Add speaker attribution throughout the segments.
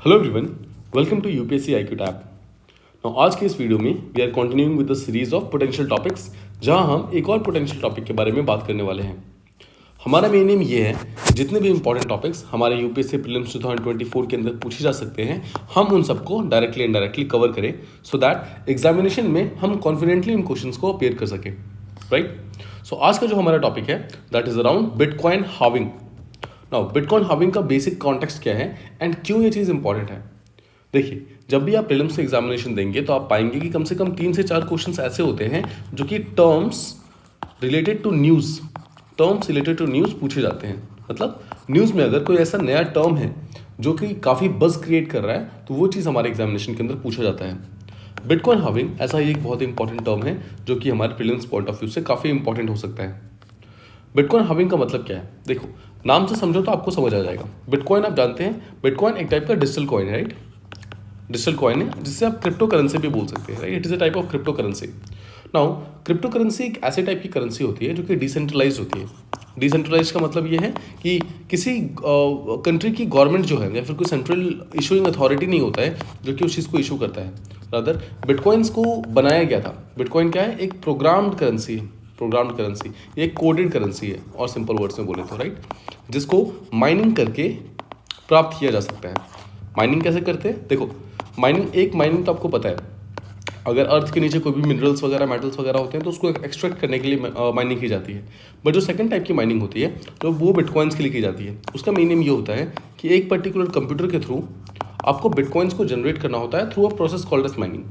Speaker 1: Hello everyone, welcome to UPSC IQ tab. Now आज के इस वीडियो में we are continuing with the series of potential topics, जहां हम एक और पोटेंशियल टॉपिक के बारे में बात करने वाले हैं। हमारा मेन एम ये है जितने भी इंपॉर्टेंट टॉपिक्स हमारे यूपीएससी प्रीलिम्स 2024 के अंदर पूछे जा सकते हैं, हम उन सबको डायरेक्टली इनडायरेक्टली कवर करें सो दैट एग्जामिनेशन में हम कॉन्फिडेंटली इन क्वेश्चंस को अपेयर कर सकें, राइट। सो आज का जो हमारा टॉपिक है that is around bitcoin halving. Now bitcoin halving का बेसिक कॉन्टेक्स्ट क्या है एंड क्यों ये चीज़ इंपॉर्टेंट है। देखिए, जब भी आप प्रीलिम्स से एग्जामिनेशन देंगे तो आप पाएंगे कि कम से कम 3 से 4 क्वेश्चंस ऐसे होते हैं जो कि टर्म्स रिलेटेड टू न्यूज़ पूछे जाते हैं। मतलब न्यूज़ में अगर कोई ऐसा नया टर्म है जो कि काफ़ी बज़ क्रिएट कर रहा है तो वो चीज़ हमारे एग्जामिनेशन के अंदर पूछा जाता है। बिटकॉइन हार्विंग ऐसा ही एक बहुत इंपॉर्टेंट टर्म है जो कि हमारे प्रीलिम्स पॉइंट ऑफ व्यू से काफ़ी इंपॉर्टेंट हो सकता है। बिटकॉइन हार्विंग का मतलब क्या है, देखो नाम से समझो तो आपको समझ आ जाएगा। बिटकॉइन आप जानते हैं, बिटकॉइन एक टाइप का डिजिटल कॉइन है, राइट। डिजिटल कॉइन है जिससे आप क्रिप्टो करेंसी भी बोल सकते हैं, right. It is a type of crypto currency. Now crypto currency एक ऐसे टाइप की करेंसी होती है जो कि डिसेंट्रलाइज होती है। डिसेंट्रलाइज का मतलब ये है कि किसी कंट्री की गवर्नमेंट जो है या फिर कोई सेंट्रल इशूइंग अथॉरिटी नहीं होता है जो कि उस चीज़ को इशू करता है। रादर बिटकॉइंस को बनाया गया था। बिटकॉइन क्या है, एक प्रोग्राम्ड करेंसी है। ये एक कोडेड करेंसी है, और सिंपल वर्ड्स में बोले तो, राइट, जिसको माइनिंग करके प्राप्त किया जा सकता है। माइनिंग कैसे करते हैं, देखो माइनिंग तो आपको पता है, अगर अर्थ के नीचे कोई भी मिनरल्स वगैरह मेटल्स वगैरह होते हैं तो उसको एक्सट्रैक्ट करने के लिए माइनिंग की जाती है। बट जो सेकंड टाइप की माइनिंग होती है तो वो बिटकॉइंस के लिए की जाती है। उसका मेन एम ये होता है कि एक पर्टिकुलर कंप्यूटर के थ्रू आपको बिटकॉइंस को जनरेट करना होता है through a process called as mining.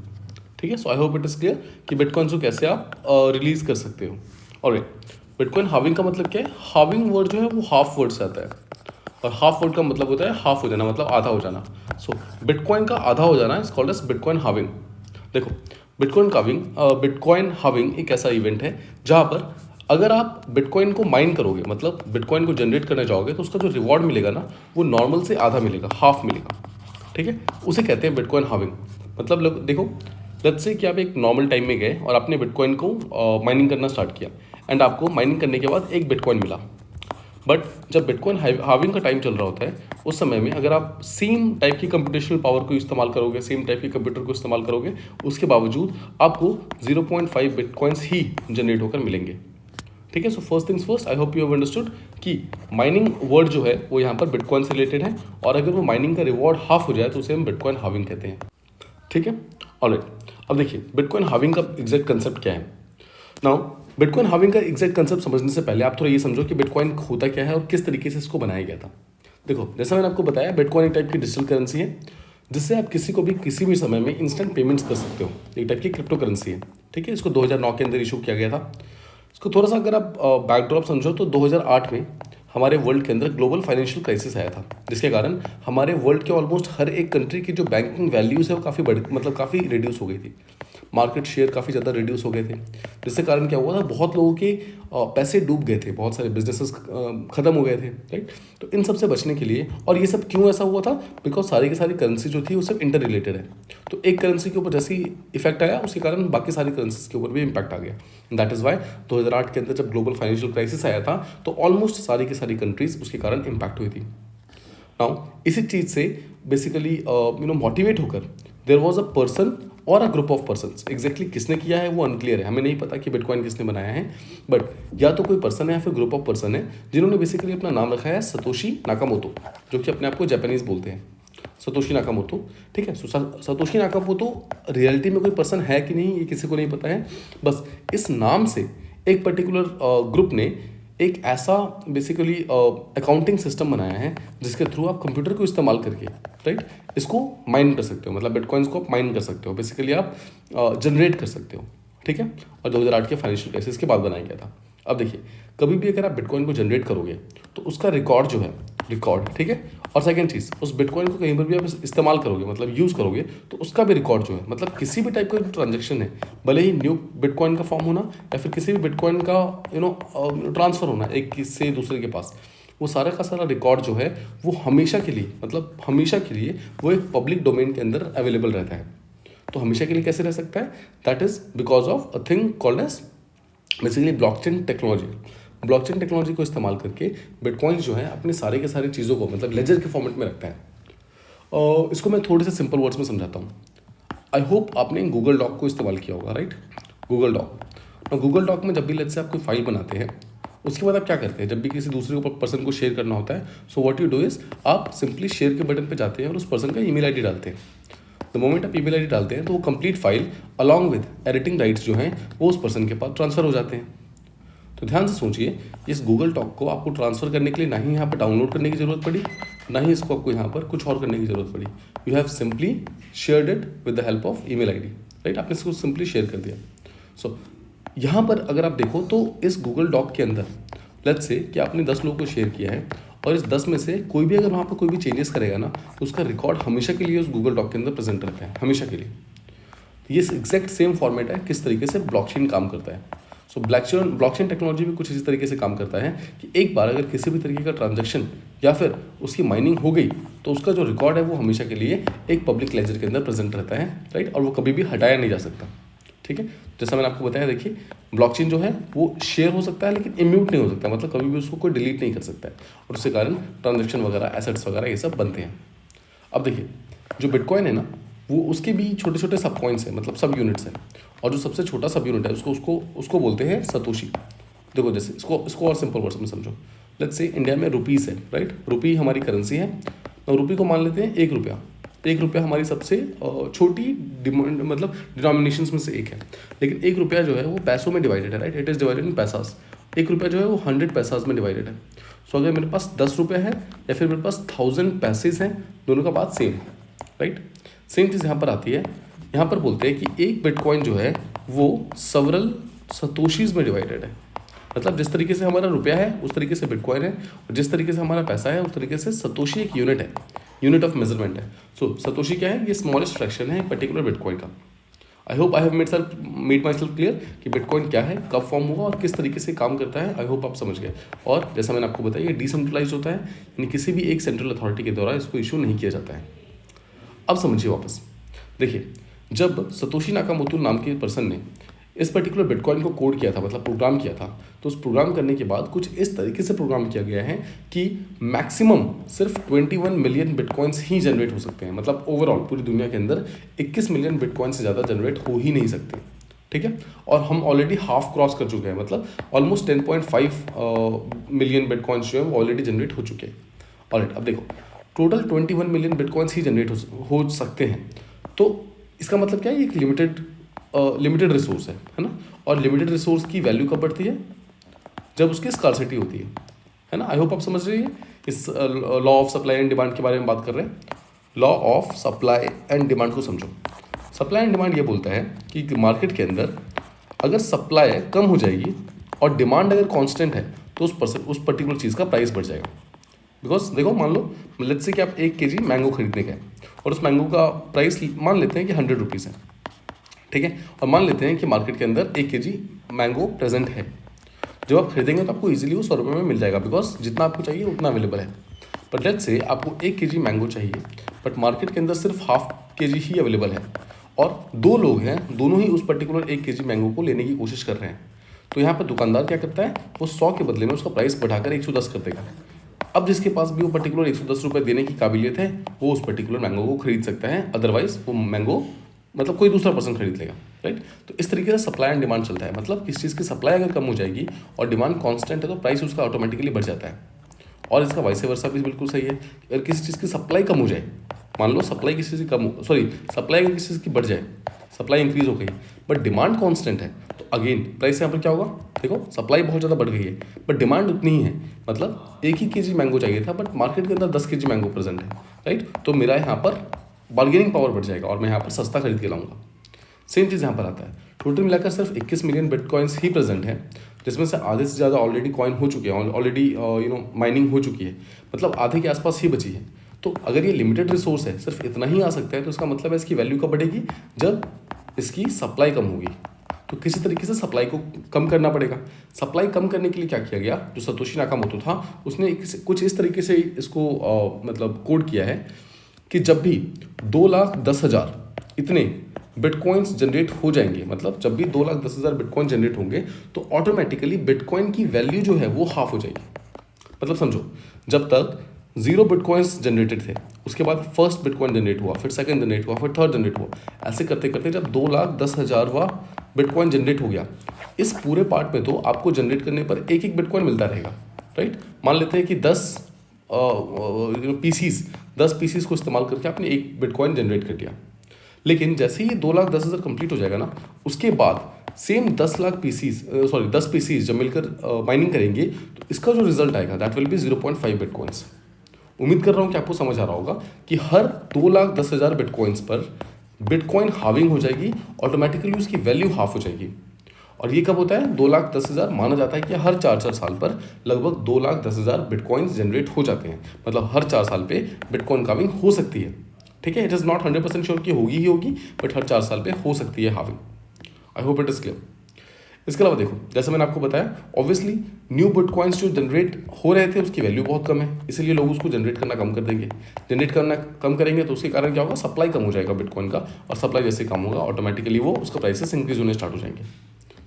Speaker 1: ठीक है, so I hope it is clear कि बिटकॉइंस को कैसे आप रिलीज कर सकते हो। और बिटकॉइन हार्विंग का मतलब क्या है, हार्विंग वर्ड जो है वो हाफ वर्ड से आता है, और हाफ वर्ड का मतलब होता है हाफ हो जाना, मतलब आधा हो जाना। सो बिटकॉइन का आधा हो जाना is called as bitcoin halving. देखो बिटकॉइन हार्विंग एक ऐसा इवेंट है जहाँ पर अगर आप बिटकॉइन को माइन करोगे, मतलब बिटकॉइन को जनरेट करने जाओगे, तो उसका जो रिवॉर्ड मिलेगा ना वो नॉर्मल से आधा मिलेगा, हाफ मिलेगा। ठीक है, उसे कहते हैं बिटकॉइन हार्विंग। मतलब लोग देखो, लेट्स से कि आप एक नॉर्मल टाइम में गए और आपने बिटकॉइन को माइनिंग करना स्टार्ट किया एंड आपको माइनिंग करने के बाद एक बिटकॉइन मिला। बट जब बिटकॉइन हार्विंग का टाइम चल रहा होता है उस समय में अगर आप सेम टाइप की कंप्यूटेशनल पावर को इस्तेमाल करोगे, सेम टाइप की कंप्यूटर को इस्तेमाल करोगे, उसके बावजूद आपको 0.5 बिटकॉइंस ही जनरेट होकर मिलेंगे। ठीक है, so first things first, I hope you have understood कि माइनिंग वर्ड जो है वो यहाँ पर बिटकॉइन से रिलेटेड है, और अगर वो माइनिंग का रिवॉर्ड हाफ हो जाए तो उसे हम बिटकॉइन हार्विंग कहते हैं। ठीक है, ऑलराइट। अब देखिए बिटकॉइन हार्विंग का एग्जैक्ट कंसेप्ट क्या है। नाउ बिटकॉइन हार्विंग का एग्जैक्ट कंसेप्ट समझने से पहले आप थोड़ा ये समझो कि बिटकॉइन होता क्या है और किस तरीके से इसको बनाया गया था। देखो, जैसा मैंने आपको बताया, बिटकॉइन एक टाइप की डिजिटल करेंसी है जिससे आप किसी को भी किसी भी समय में इंस्टेंट पेमेंट्स कर सकते हो। एक टाइप की क्रिप्टो करेंसी है। ठीक है, इसको 2009 के अंदर इशू किया गया था। इसको थोड़ा सा अगर आप बैकड्रॉप समझो तो 2008 में हमारे वर्ल्ड के अंदर ग्लोबल फाइनेंशियल क्राइसिस आया था, जिसके कारण हमारे वर्ल्ड के ऑलमोस्ट हर एक कंट्री की जो बैंकिंग वैल्यूज़ है वो काफ़ी रिड्यूस हो गई थी। मार्केट शेयर काफ़ी ज़्यादा रिड्यूस हो गए थे, जिसके कारण क्या हुआ था, बहुत लोगों के पैसे डूब गए थे, बहुत सारे बिजनेसेस ख़त्म हो गए थे, राइट। तो इन सब से बचने के लिए, और ये सब क्यों ऐसा हुआ था, बिकॉज सारी की सारी करेंसी जो थी वो सब इंटर रिलेटेड है। तो एक करेंसी के ऊपर जैसे ही इफेक्ट आया उसके कारण बाकी सारी करेंसीज के ऊपर भी इम्पैक्ट आ गया। दैट इज़ वाई 2008 के अंदर जब ग्लोबल फाइनेंशियल क्राइसिस आया था तो ऑलमोस्ट सारी की सारी कंट्रीज उसके कारण इम्पैक्ट हुई थी। नाउ इसी चीज़ से बेसिकली मोटिवेट होकर देयर वॉज अ पर्सन और a group of persons. Exactly किसने किया है वो अनक्लियर है, हमें नहीं पता कि बिटकॉइन किसने बनाया है, बट या तो कोई पर्सन है या फिर ग्रुप ऑफ पर्सन है जिन्होंने बेसिकली अपना नाम रखा है सतोशी नाकामोटो, जो कि अपने आप को जापानीज बोलते हैं, सतोशी नाकामोटो। ठीक है, सतोशी नाकामोटो रियलिटी में कोई पर्सन है कि नहीं ये किसी को नहीं पता है, बस इस नाम से एक पर्टिकुलर ग्रुप ने एक ऐसा बेसिकली अकाउंटिंग सिस्टम बनाया है जिसके थ्रू आप कंप्यूटर को इस्तेमाल करके, राइट, इसको माइन कर सकते हो। मतलब बिटकॉइंस को आप माइन कर सकते हो, बेसिकली आप जनरेट कर सकते हो। ठीक है, और 2008 के फाइनेंशियल क्राइसिस के बाद बनाया गया था। अब देखिए, कभी भी अगर आप बिटकॉइन को जनरेट करोगे तो उसका रिकॉर्ड जो है, ठीक है, और सेकंड चीज़, उस बिटकॉइन को कहीं पर भी आप इस्तेमाल करोगे, मतलब यूज़ करोगे, तो उसका भी रिकॉर्ड जो है, मतलब किसी भी टाइप का जो ट्रांजेक्शन है, भले ही न्यू बिटकॉइन का फॉर्म होना या फिर किसी भी बिटकॉइन का ट्रांसफ़र होना एक से दूसरे के पास, वो सारा का सारा रिकॉर्ड जो है वो हमेशा के लिए, मतलब हमेशा के लिए वो एक पब्लिक डोमेन के अंदर अवेलेबल रहता है। तो हमेशा के लिए कैसे रह सकता है, that is because of a thing called as basically blockchain technology. Blockchain technology को इस्तेमाल करके बिटकॉइन जो है अपने सारे के सारी चीज़ों को मतलब लेजर के फॉर्मेट में रखता है। इसको मैं थोड़े से सिंपल वर्ड्स में समझाता हूँ। आई होप आपने गूगल डॉक को इस्तेमाल किया होगा, राइट? Google doc. और गूगल डॉक में जब भी लेट्स से आप कोई फाइल बनाते हैं, उसके बाद आप क्या करते हैं, जब भी किसी दूसरे को पर्सन को शेयर करना होता है, so what you do is आप सिंपली शेयर के बटन पे जाते हैं और उस पर्सन का ईमेल आईडी डालते हैं। द मोमेंट आप ईमेल आईडी डालते हैं तो वो complete file along with editing rights जो हैं वो उस पर्सन के पास ट्रांसफर हो जाते हैं। तो ध्यान से सोचिए, इस गूगल डॉक को आपको ट्रांसफर करने के लिए ना ही यहाँ पर डाउनलोड करने की जरूरत पड़ी, ना ही इसको आपको यहाँ पर कुछ और करने की जरूरत पड़ी। You have simply shared it with the help of email ID, right? आपने इसको सिंपली शेयर कर दिया। सो यहाँ पर अगर आप देखो तो इस गूगल डॉक के अंदर लेट्स से कि आपने 10 लोगों को शेयर किया है और इस 10 में से कोई भी अगर वहाँ पर कोई भी चेंजेस करेगा ना, तो उसका रिकॉर्ड हमेशा के लिए उस गूगल डॉक के अंदर प्रेजेंट रहता है, हमेशा के लिए। ये एग्जैक्ट सेम फॉर्मेट है किस तरीके से ब्लॉकचेन काम करता है। सो ब्लॉकचेन टेक्नोलॉजी भी कुछ इसी तरीके से काम करता है कि एक बार अगर किसी भी तरीके का ट्रांजैक्शन या फिर उसकी माइनिंग हो गई तो उसका जो रिकॉर्ड है वो हमेशा के लिए एक पब्लिक लेजर के अंदर प्रेजेंट रहता है, राइट? और वो कभी भी हटाया नहीं जा सकता, ठीक है? जैसा मैंने आपको बताया, देखिए ब्लॉकचेन जो है वो शेयर हो सकता है लेकिन इम्यूट नहीं हो सकता, मतलब कभी भी उसको कोई डिलीट नहीं कर सकता है, और उसके कारण ट्रांजैक्शन वगैरह, एसेट्स वगैरह ये सब बनते हैं। अब देखिए जो बिटकॉइन है ना, वो उसके भी छोटे छोटे सब कॉइन्स हैं, मतलब सब यूनिट्स हैं, और जो सबसे छोटा सब यूनिट है उसको बोलते हैं सतोशी। देखो जैसे इसको और सिंपल वर्ड्स में समझो। लेट्स से इंडिया में रुपीज़ है, राइट? रुपी हमारी करेंसी है, और रुपी को मान लेते हैं 1 रुपया। 1 रुपया हमारी सबसे छोटी डिमांड, मतलब डिनोमिनेशंस में से एक है, लेकिन 1 रुपया जो है वो पैसों में डिवाइडेड है, right? It is divided in paisas. 1 रुपया जो है वो 100 पैसास में डिवाइडेड है। सो अगर मेरे पास 10 रुपये है या फिर मेरे पास 1000 पैसेज हैं, दोनों का बात सेम, राइट? सेम चीज़ यहाँ पर आती है। यहाँ पर बोलते हैं कि एक बिटकॉइन जो है वो सेवरल सतोशीज में डिवाइडेड है, मतलब जिस तरीके से हमारा रुपया है उस तरीके से बिटकॉइन है, और जिस तरीके से हमारा पैसा है उस तरीके से सतोशी एक यूनिट है, यूनिट ऑफ मेजरमेंट है। सो सतोशी क्या है? ये स्मॉलेस्ट फ्रैक्शन है पर्टिकुलर बिटकॉइन का। I hope I have made my self clear कि बिटकॉइन क्या है, कब फॉर्म हुआ और किस तरीके से काम करता है। आई होप आप समझ गए। और जैसा मैंने आपको बताया, ये डिसेंट्रलाइज होता है, यानी किसी भी एक सेंट्रल अथॉरिटी के द्वारा इसको इशू नहीं किया जाता है। अब समझिए वापस, देखिए जब सतोशी नाकामोटो नाम के पर्सन ने इस पर्टिकुलर बिटकॉइन को कोड किया था, मतलब प्रोग्राम किया था, तो उस प्रोग्राम करने के बाद कुछ इस तरीके से प्रोग्राम किया गया है कि मैक्सिमम सिर्फ 21 मिलियन बिटकॉइंस ही जनरेट हो सकते हैं, मतलब ओवरऑल पूरी दुनिया के अंदर 21 मिलियन बिटकॉइन से ज़्यादा जनरेट हो ही नहीं सकते, ठीक है? और हम ऑलरेडी हाफ क्रॉस कर चुके हैं, मतलब ऑलमोस्ट 10.5 मिलियन बिटकॉइंस जो है वो ऑलरेडी जनरेट हो चुके हैं। ऑलराइट, अब देखो टोटल 21 मिलियन बिटकॉइंस ही जनरेट हो सकते हैं, तो इसका मतलब क्या है? एक लिमिटेड रिसोर्स है ना? और लिमिटेड रिसोर्स की वैल्यू कब बढ़ती है? जब उसकी स्कार्सिटी होती है ना? आई होप आप समझ रही है। इस law of supply and demand के बारे में बात कर रहे हैं। Law of supply and demand को समझो। सप्लाई एंड डिमांड ये बोलता है कि मार्केट के अंदर अगर सप्लाई कम हो जाएगी और डिमांड अगर कांस्टेंट है तो उस पर्टिकुलर चीज़ का प्राइस बढ़ जाएगा। बिकॉज देखो, मान लो लेट्स से कि आप 1 kg मैंगो खरीदने गए और उस मैंगो का प्राइस मान लेते हैं कि 100 रुपीज़ है, ठीक है? और मान लेते हैं कि मार्केट के अंदर 1 kg मैंगो प्रेजेंट है। जब आप खरीदेंगे तो आपको इजीली वो 100 रुपये में मिल जाएगा, बिकॉज जितना आपको चाहिए उतना अवेलेबल है। बट लेट्स से आपको 1 kg मैंगो चाहिए, बट मार्केट के अंदर सिर्फ ½ kg ही अवेलेबल है, और 2 लोग हैं, दोनों ही उस पर्टिकुलर 1 kg मैंगो को लेने की कोशिश कर रहे हैं। तो यहाँ पर दुकानदार क्या करता है? वो 100 के बदले में उसका प्राइस बढ़ाकर 110 कर देगा। अब जिसके पास भी वो पर्टिकुलर 110 रुपये देने की काबिलियत है वो उस पर्टिकुलर मैंगो को खरीद सकता है, अदरवाइज वो मैंगो मतलब कोई दूसरा पर्सन खरीद लेगा, राइट? तो इस तरीके से सप्लाई एंड डिमांड चलता है, मतलब किसी चीज़ की सप्लाई अगर कम हो जाएगी और डिमांड कांस्टेंट है तो प्राइस उसका ऑटोमेटिकली बढ़ जाता है। और इसका वाइस वर्सा भी बिल्कुल सही है। अगर किसी चीज़ की सप्लाई कम हो जाए, मान लो सप्लाई किसी चीज़ की सप्लाई अगर किसी चीज़ की बढ़ जाए, सप्लाई इंक्रीज हो गई बट डिमांड कांस्टेंट है, तो अगेन प्राइस यहाँ पर क्या होगा? देखो सप्लाई बहुत ज़्यादा बढ़ गई है बट डिमांड उतनी ही है, मतलब 1 ही kg मैंगो चाहिए था बट मार्केट के अंदर 10 kg मैंगो प्रेजेंट है, राइट? तो मेरा यहाँ पर बार्गेनिंग पावर बढ़ जाएगा और मैं यहाँ पर सस्ता खरीद के लाऊंगा। सेम चीज़ यहाँ पर आता है। टोटल मिलाकर सिर्फ 21 मिलियन बिटकॉइंस ही प्रेजेंट हैं, जिसमें से आधे से ज़्यादा ऑलरेडी कॉइन हो चुके हैं, ऑलरेडी माइनिंग हो चुकी है, मतलब आधे के आसपास ही बची है। तो अगर ये लिमिटेड रिसोर्स है, सिर्फ इतना ही आ सकता है, तो इसका मतलब है इसकी वैल्यू कब बढ़ेगी? जब इसकी सप्लाई कम होगी। तो किसी तरीके से सप्लाई को कम करना पड़ेगा। सप्लाई कम करने के लिए क्या किया गया? जो सतोशी नाकामोटो था उसने कुछ इस तरीके से इसको मतलब कोड किया है कि जब भी 2,10,000 इतने बिटकॉइंस जनरेट हो जाएंगे, मतलब जब भी 2,10,000 बिटकॉइन जनरेट होंगे तो ऑटोमेटिकली बिटकॉइन की वैल्यू जो है वो हाफ हो जाएगी। मतलब समझो, जब तक 0 बिटकॉइंस जनरेटेड थे, उसके बाद फर्स्ट बिटकॉइन जनरेट हुआ, फिर सेकंड जनरेट हुआ, फिर थर्ड जनरेट हुआ, ऐसे करते करते जब 2,10,000वां बिटकॉइन जनरेट हो गया, इस पूरे पार्ट में तो आपको जनरेट करने पर एक एक बिटकॉइन मिलता रहेगा, राइट। मान लेते हैं कि 10 पीसीस को इस्तेमाल करके आपने एक बिटकॉइन जनरेट कर दिया, लेकिन जैसे ही 2,10,000 कंप्लीट हो जाएगा ना, उसके बाद सेम 10 पीसीस जब मिलकर माइनिंग करेंगे तो इसका जो रिजल्ट आएगा दैट विल बी 0.5 बिटकॉइंस। उम्मीद कर रहा हूँ कि आपको समझ आ रहा होगा कि हर 2,10,000 बिटकॉइंस पर बिटकॉइन हाविंग हो जाएगी, ऑटोमेटिकली उसकी वैल्यू हाफ हो जाएगी। और ये कब होता है? 2,10,000 माना जाता है कि हर 4 साल पर लगभग 2,10,000 बिटकॉइंस जनरेट हो जाते हैं, मतलब हर 4 साल पे बिटकॉइन हाविंग हो सकती है। ठीक है, इट इज़ नॉट 100% श्योर कि होगी ही होगी, बट हर 4 साल पे हो सकती है having. I hope it is clear. इसके अलावा देखो, जैसे मैंने आपको बताया, ऑब्वियसली न्यू बिटकॉइंस जो जनरेट हो रहे थे उसकी वैल्यू बहुत कम है, इसलिए लोग उसको जनरेट करना कम कर देंगे। जनरेट करना कम करेंगे तो उसके कारण क्या होगा? सप्लाई कम हो जाएगा बिटकॉइन का, और सप्लाई जैसे कम होगा ऑटोमेटिकली वो उसका प्राइसेस इंक्रीज होने स्टार्ट हो जाएंगे।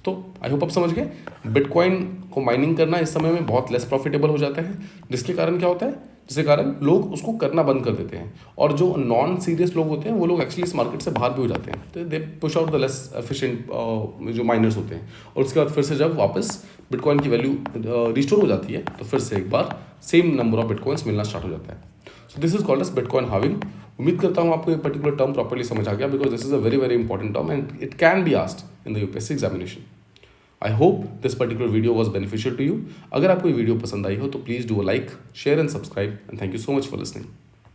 Speaker 1: तो आई होप आप समझ गए, बिटकॉइन को माइनिंग करना इस समय में बहुत लेस प्रॉफिटेबल हो जाता है, जिसके कारण क्या होता है? जिसके कारण लोग उसको करना बंद कर देते हैं, और जो नॉन सीरियस लोग होते हैं वो लोग एक्चुअली इस मार्केट से बाहर भी हो जाते हैं, तो they push out the less efficient जो माइनर्स होते हैं। और उसके बाद फिर से जब वापस बिटकॉइन की वैल्यू रिस्टोर हो जाती है तो फिर से एक बार सेम नंबर ऑफ बिटकॉइंस मिलना स्टार्ट हो जाता है। So this is called as bitcoin halving. उम्मीद करता हूँ आपको ये पर्टिकुलर टर्म प्रॉपर्ली समझ आ गया, because this is a very very important term and it can be asked in the UPSC examination. I hope this particular video was beneficial to you. अगर आपको ये वीडियो पसंद आई हो तो please do a like, share and subscribe, and thank you so much for listening.